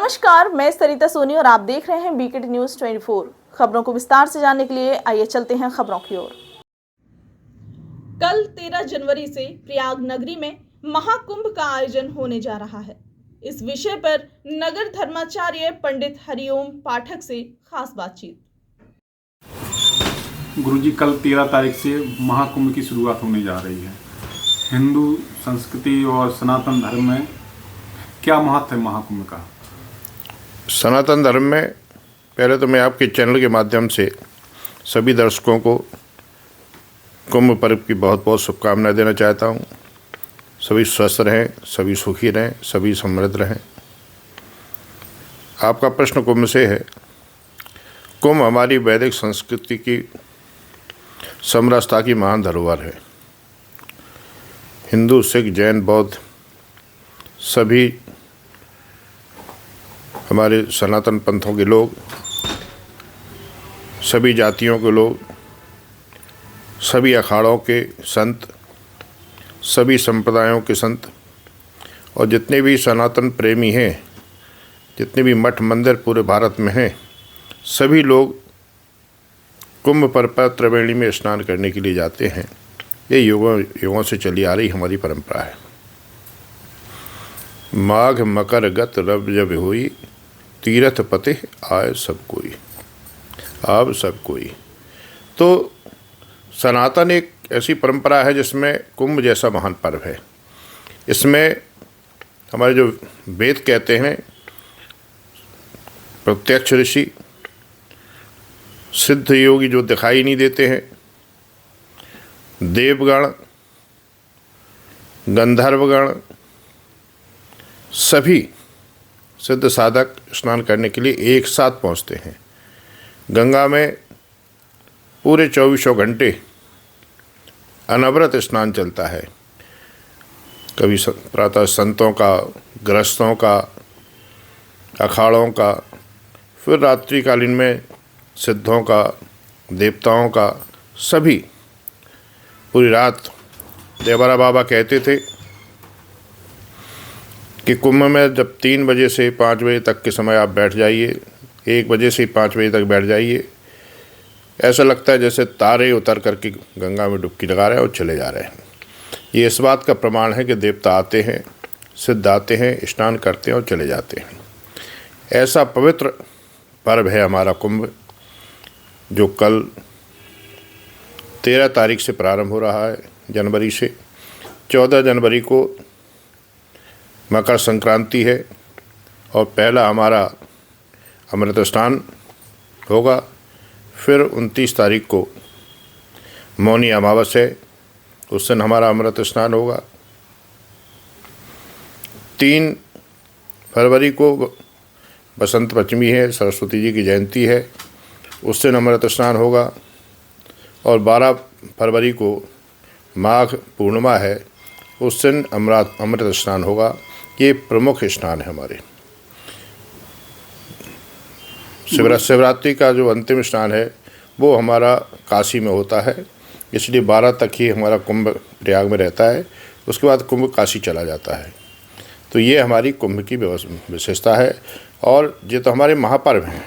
नमस्कार, मैं सरिता सोनी और आप देख रहे हैं बीकेटी न्यूज 24। खबरों को विस्तार से जानने के लिए आइए चलते हैं खबरों की ओर। कल 13 जनवरी से प्रयाग नगरी में महाकुंभ का आयोजन होने जा रहा है। इस विषय पर नगर धर्माचार्य पंडित हरिओम पाठक से खास बातचीत। गुरुजी, कल 13 तारीख से महाकुंभ की शुरुआत होने जा रही है। हिंदू संस्कृति और सनातन धर्म में क्या महत्व है महाकुंभ का? सनातन धर्म में पहले तो मैं आपके चैनल के माध्यम से सभी दर्शकों को कुंभ पर्व की बहुत बहुत शुभकामनाएं देना चाहता हूं। सभी स्वस्थ रहें, सभी सुखी रहें, सभी समृद्ध रहें। आपका प्रश्न कुंभ से है। कुंभ हमारी वैदिक संस्कृति की समरसता की महान धरोहर है। हिंदू, सिख, जैन, बौद्ध सभी हमारे सनातन पंथों के लोग, सभी जातियों के लोग, सभी अखाड़ों के संत, सभी संप्रदायों के संत और जितने भी सनातन प्रेमी हैं, जितने भी मठ मंदिर पूरे भारत में हैं, सभी लोग कुंभ पर्व पर त्रिवेणी में स्नान करने के लिए जाते हैं। ये युगों से चली आ रही हमारी परंपरा है। माघ मकर गत रब जब हुई, तीरथ पते आए सब कोई, अब सब कोई। तो सनातन एक ऐसी परंपरा है जिसमें कुंभ जैसा महान पर्व है। इसमें हमारे जो वेद कहते हैं, प्रत्यक्ष ऋषि, सिद्ध योगी जो दिखाई नहीं देते हैं, देवगण, गंधर्वगण, सभी सिद्ध साधक स्नान करने के लिए एक साथ पहुंचते हैं। गंगा में पूरे 24 घंटे अनवरत स्नान चलता है। कभी प्रातः संतों का, गृहस्थों का, अखाड़ों का, फिर रात्रिकालीन में सिद्धों का, देवताओं का, सभी पूरी रात। देवरा बाबा कहते थे कि कुंभ में जब 3 बजे से 5 बजे तक के समय आप बैठ जाइए, 1 बजे से 5 बजे तक बैठ जाइए, ऐसा लगता है जैसे तारे उतर करके गंगा में डुबकी लगा रहे हैं और चले जा रहे हैं। ये इस बात का प्रमाण है कि देवता आते हैं, सिद्ध आते हैं, स्नान करते हैं और चले जाते हैं। ऐसा पवित्र पर्व है हमारा कुंभ, जो कल 13 तारीख से प्रारंभ हो रहा है जनवरी से। 14 जनवरी को मकर संक्रांति है और पहला हमारा अमृत स्नान होगा। फिर 29 तारीख को मौनी अमावस्या है, उस दिन हमारा अमृत स्नान होगा। 3 फरवरी को बसंत पंचमी है, सरस्वती जी की जयंती है, उस दिन अमृत स्नान होगा। और 12 फरवरी को माघ पूर्णिमा है, उस दिन अमृत स्नान होगा। ये प्रमुख स्नान है हमारे। शिवरात्रि का जो अंतिम स्नान है वो हमारा काशी में होता है, इसलिए 12 तक ही हमारा कुंभ प्रयाग में रहता है। उसके बाद कुंभ काशी चला जाता है। तो ये हमारी कुंभ की विशेषता है। और ये तो हमारे महापर्व हैं।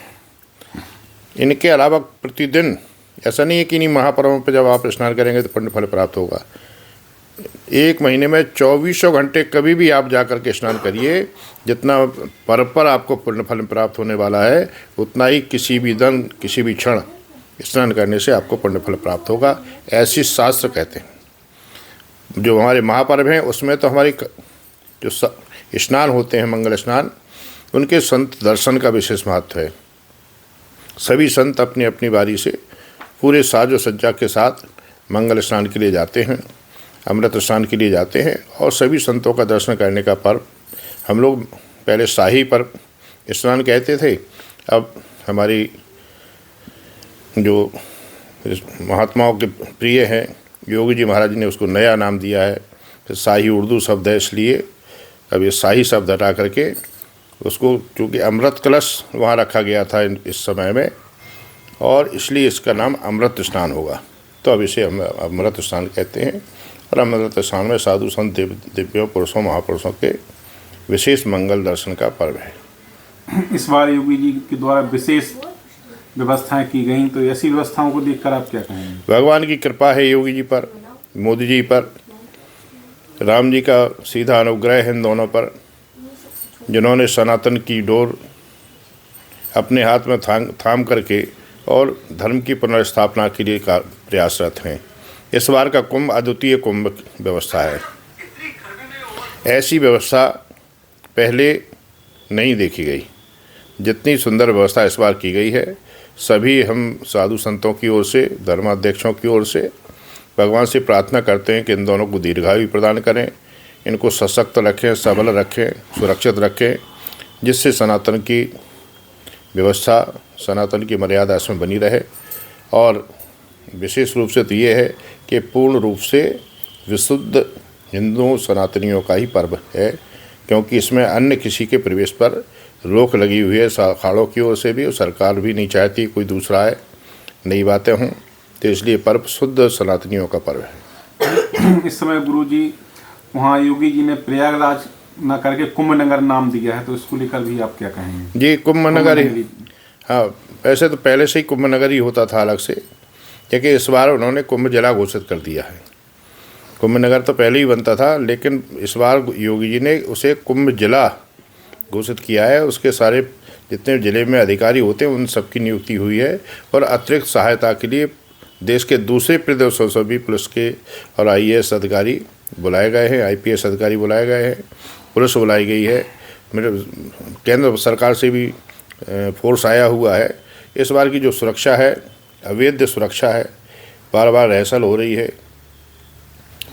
इनके अलावा प्रतिदिन ऐसा नहीं है कि इन्हीं महापर्वों पर जब आप स्नान करेंगे तो पुण्य फल प्राप्त होगा। 1 महीने में 24 घंटे कभी भी आप जा कर के स्नान करिए, जितना पर्व पर आपको पुण्य फल प्राप्त होने वाला है, उतना ही किसी भी दिन, किसी भी क्षण स्नान करने से आपको पुण्य फल प्राप्त होगा, ऐसी शास्त्र कहते हैं। जो हमारे महापर्व हैं उसमें तो हमारी जो स्नान होते हैं, मंगल स्नान, उनके संत दर्शन का विशेष महत्व है। सभी संत अपनी अपनी बारी से पूरे साजो सज्जा के साथ मंगल स्नान के लिए जाते हैं, अमृत स्नान के लिए जाते हैं। और सभी संतों का दर्शन करने का पर्व हम लोग पहले शाही पर्व स्नान कहते थे। अब हमारी जो महात्माओं के प्रिय हैं, योगी जी महाराज ने उसको नया नाम दिया है। शाही उर्दू शब्द है, इसलिए अब ये शाही शब्द हटा करके उसको, चूँकि अमृत कलश वहाँ रखा गया था इस समय में, और इसलिए इसका नाम अमृत स्नान होगा। तो अब इसे हम अमृत स्नान कहते हैं। और अमृत स्नान में साधु संत, दिव्यों, पुरुषों, महापुरुषों के विशेष मंगल दर्शन का पर्व है। इस बार योगी जी के द्वारा विशेष व्यवस्थाएं की गई, तो ऐसी व्यवस्थाओं को देखकर आप क्या कहेंगे? भगवान की कृपा है योगी जी पर, मोदी जी पर, राम जी का सीधा अनुग्रह है इन दोनों पर, जिन्होंने सनातन की डोर अपने हाथ में थाम करके और धर्म की पुनर्स्थापना के लिए प्रयासरत हैं। इस बार का कुंभ अद्वितीय कुंभ व्यवस्था है। ऐसी व्यवस्था पहले नहीं देखी गई। जितनी सुंदर व्यवस्था इस बार की गई है, सभी हम साधु संतों की ओर से, धर्माध्यक्षों की ओर से भगवान से प्रार्थना करते हैं कि इन दोनों को दीर्घायु प्रदान करें, इनको सशक्त रखें, सबल रखें, सुरक्षित रखें, जिससे सनातन की व्यवस्था, सनातन की मर्यादा इसमें बनी रहे। और विशेष रूप से तो ये है कि पूर्ण रूप से विशुद्ध हिंदुओं सनातनियों का ही पर्व है, क्योंकि इसमें अन्य किसी के प्रवेश पर रोक लगी हुई है अखाड़ों की ओर से भी, और सरकार भी नहीं चाहती कोई दूसरा है, नई बातें हों, तो इसलिए पर्व शुद्ध सनातनियों का पर्व है। इस समय गुरुजी वहाँ योगी जी ने प्रयागराज न करके कुंभ नगर नाम दिया है, तो इसको लेकर भी आप क्या कहेंगे? जी, कुंभ नगर ही, हाँ, वैसे तो पहले से ही कुंभ नगर ही होता था अलग से, क्योंकि इस बार उन्होंने कुंभ जिला घोषित कर दिया है। कुंभ नगर तो पहले ही बनता था, लेकिन इस बार योगी जी ने उसे कुंभ जिला घोषित किया है। उसके सारे जितने जिले में अधिकारी होते हैं उन सबकी नियुक्ति हुई है, और अतिरिक्त सहायता के लिए देश के दूसरे प्रदेशों से भी पुलिस के और IAS अधिकारी बुलाए गए हैं, IPS अधिकारी बुलाए गए हैं, पुलिस बुलाई गई है, मेरे केंद्र सरकार से भी फोर्स आया हुआ है। इस बार की जो सुरक्षा है, अवैध सुरक्षा है, बार बार रिहर्सल हो रही है,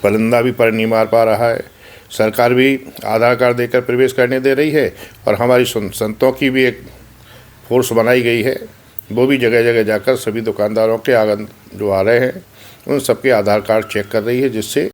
परिंदा भी पर नहीं मार पा रहा है, सरकार भी आधार कार्ड देकर प्रवेश करने दे रही है, और हमारी संतों की भी एक फोर्स बनाई गई है, वो भी जगह जगह जाकर सभी दुकानदारों के आगन जो आ रहे हैं उन सबके आधार कार्ड चेक कर रही है, जिससे